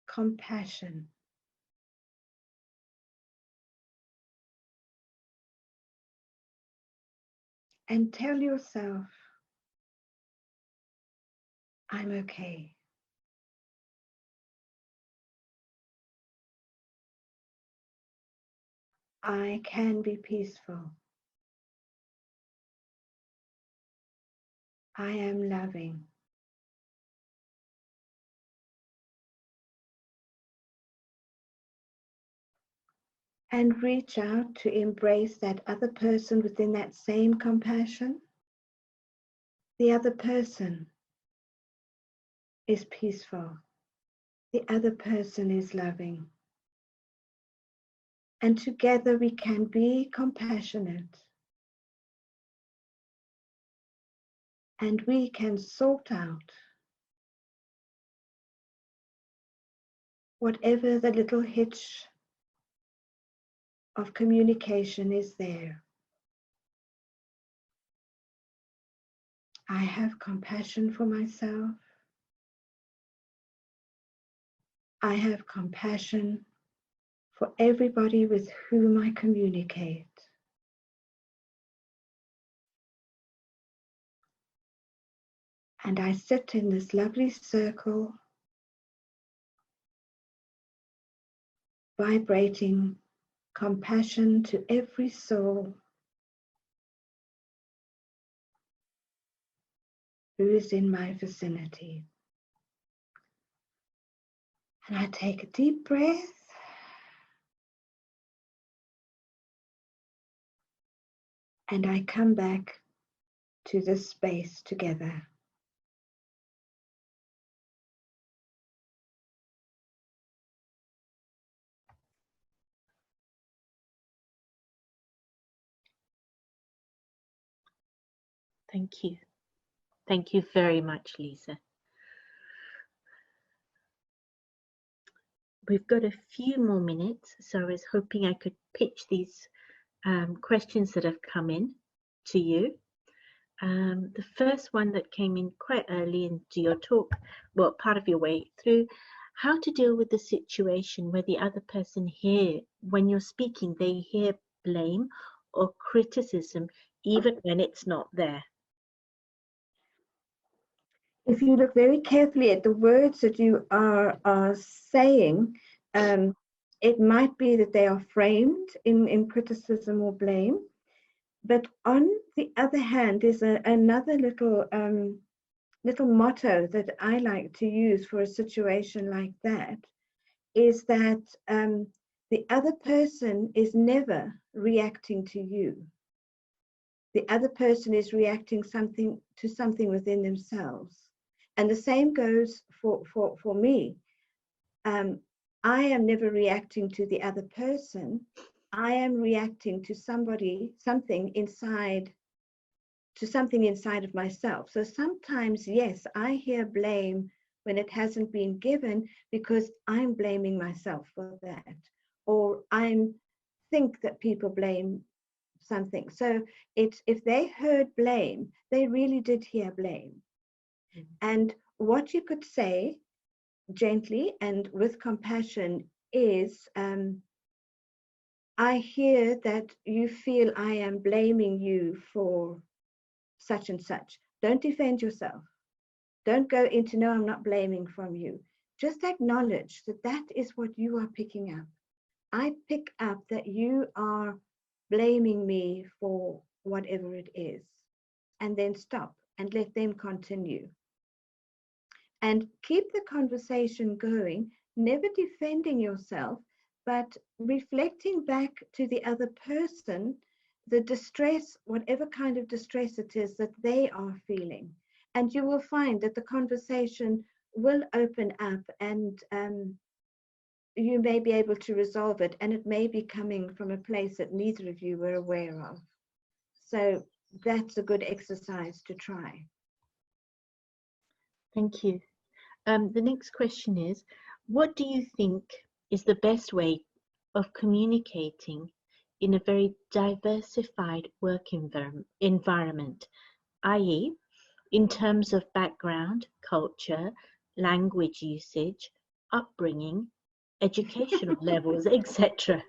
compassion. and tell yourself, I'm okay. I can be peaceful. I am loving. And reach out to embrace that other person within that same compassion. The other person is peaceful. The other person is loving. And together we can be compassionate. And we can sort out whatever the little hitch of communication is there. I have compassion for myself. I have compassion for everybody with whom I communicate. And I sit in this lovely circle, vibrating compassion to every soul who is in my vicinity. And I take a deep breath. And I come back to this space together. Thank you. Thank you very much, Lisa. We've got a few more minutes, so I was hoping I could pitch these questions that have come in to you. The first one that came in quite early into your talk, well, part of your way through, how to deal with the situation where the other person when you're speaking, they hear blame or criticism, even when it's not there. If you look very carefully at the words that you are saying, it might be that they are framed in criticism or blame. But on the other hand, there's another little motto that I like to use for a situation like that, is that the other person is never reacting to you. The other person is reacting to something within themselves. And the same goes for me. I am never reacting to the other person. I am reacting to something inside of myself. So sometimes, yes, I hear blame when it hasn't been given because I'm blaming myself for that, or I think that people blame something. So if they heard blame, they really did hear blame. Mm-hmm. And what you could say gently and with compassion is, I hear that you feel I am blaming you for such and such. Don't defend yourself. Don't go into, no, I'm not blaming from you. Just acknowledge that that is what you are picking up. I pick up that you are blaming me for whatever it is. And then stop and let them continue. And keep the conversation going, never defending yourself, but reflecting back to the other person the distress, whatever kind of distress it is that they are feeling. And you will find that the conversation will open up, and you may be able to resolve it, and it may be coming from a place that neither of you were aware of. So that's a good exercise to try. Thank you. The next question is, what do you think is the best way of communicating in a very diversified work environment, i.e., in terms of background, culture, language usage, upbringing, educational levels, etc.?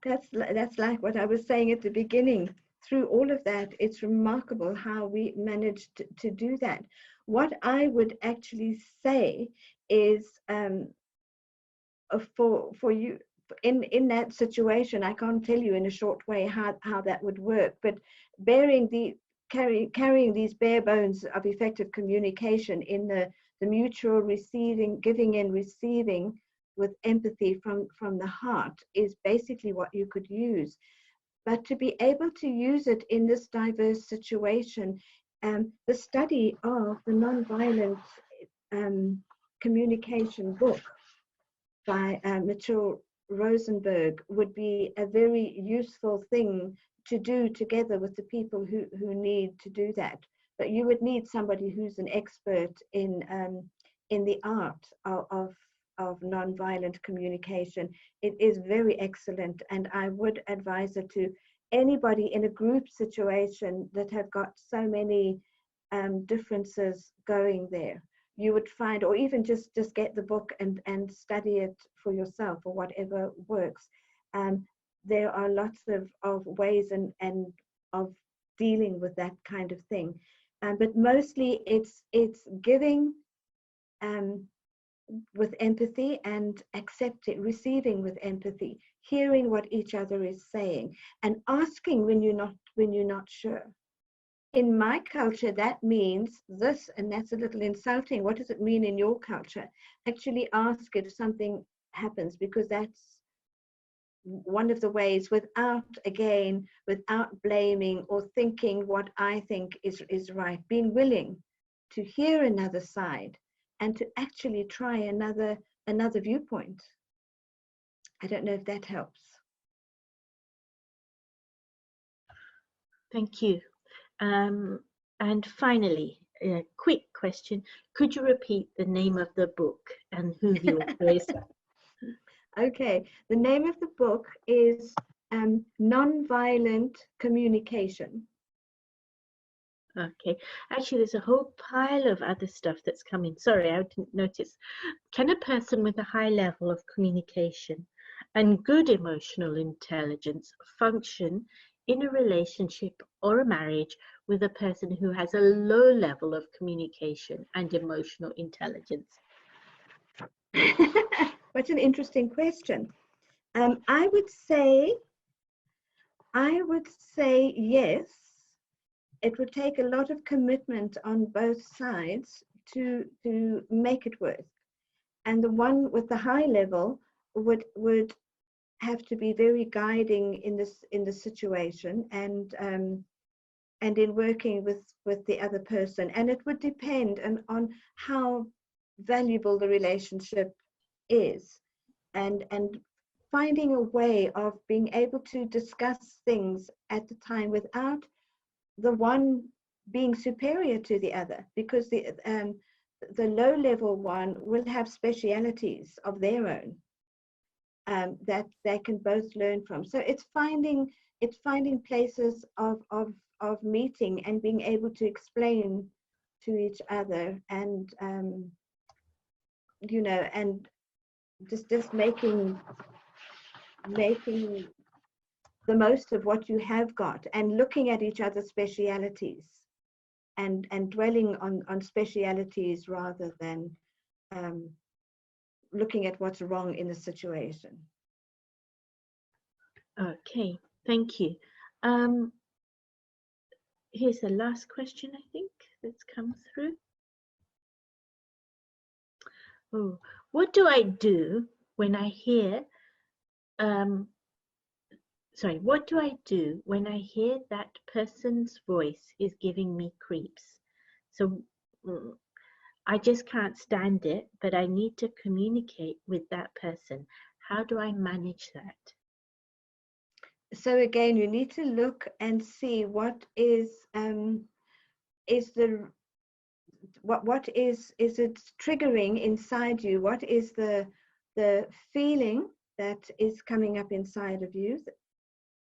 That's like what I was saying at the beginning. through all of that, it's remarkable how we managed to do that. What I would actually say is, for you in that situation, I can't tell you in a short way how that would work, but carrying these bare bones of effective communication in the mutual receiving, giving and receiving with empathy from the heart is basically what you could use. But to be able to use it in this diverse situation, the study of the nonviolent communication book by Mitchell Rosenberg would be a very useful thing to do together with the people who need to do that. But you would need somebody who's an expert in the art of nonviolent communication. It is very excellent, and I would advise it to anybody in a group situation that have got so many differences going there. You would find, or even just get the book and study it for yourself or whatever works. There are lots of ways and of dealing with that kind of thing. But mostly it's giving with empathy and accepting, receiving with empathy, hearing what each other is saying, and asking when you're not sure. In my culture, that means this, and that's a little insulting. What does it mean in your culture? Actually ask if something happens, because that's one of the ways, without blaming or thinking what I think is right, being willing to hear another side and to actually try another viewpoint. I don't know if that helps. Thank you. And finally, a quick question. Could you repeat the name of the book and who the author is? Okay, the name of the book is Nonviolent Communication. Okay, actually there's a whole pile of other stuff that's coming. Sorry, I didn't notice. Can a person with a high level of communication and good emotional intelligence function in a relationship or a marriage with a person who has a low level of communication and emotional intelligence? What an interesting question. I would say yes. It would take a lot of commitment on both sides to make it work. And the one with the high level would have to be very guiding in the situation and in working with the other person. And it would depend on how valuable the relationship is, and finding a way of being able to discuss things at the time without the one being superior to the other, because the low level one will have specialities of their own that they can both learn from. So it's finding places of meeting and being able to explain to each other, and you know, and just making the most of what you have got, and looking at each other's specialities and dwelling on specialities rather than looking at what's wrong in the situation. Okay, thank you. Here's the last question, I think, that's come through. Oh, what do I do when I hear what do I do when I hear that person's voice is giving me creeps? So I just can't stand it, but I need to communicate with that person. How do I manage that? So again, you need to look and see what is it triggering inside you? What is the feeling that is coming up inside of you?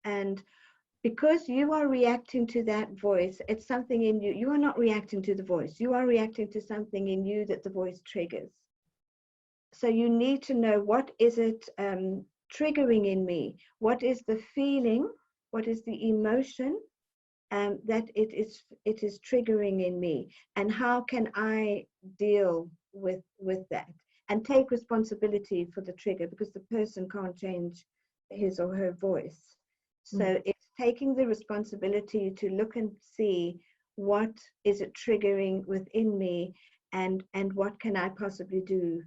And because you are reacting to that voice, it's something in you. You are not reacting to the voice. You are reacting to something in you that the voice triggers. So you need to know, what is it triggering in me? What is the feeling? What is the emotion that it is triggering in me, and how can I deal with that and take responsibility for the trigger, because the person can't change his or her voice. So it's taking the responsibility to look and see what is it triggering within me, and what can I possibly do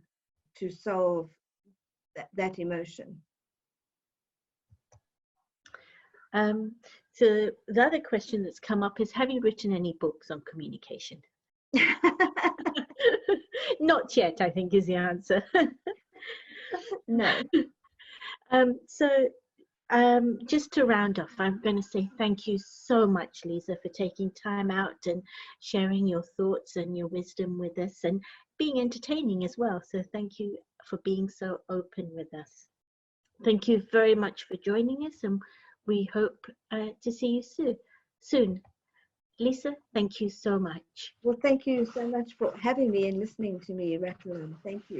to solve that emotion. So the other question that's come up is, have you written any books on communication? Not yet, I think, is the answer. No. Just to round off, I'm going to say thank you so much, Lisa, for taking time out and sharing your thoughts and your wisdom with us, and being entertaining as well. So thank you for being so open with us. Thank you very much for joining us, and we hope to see you soon. Lisa, thank you so much. Well, thank you so much for having me and listening to me, Rathlin. Thank you.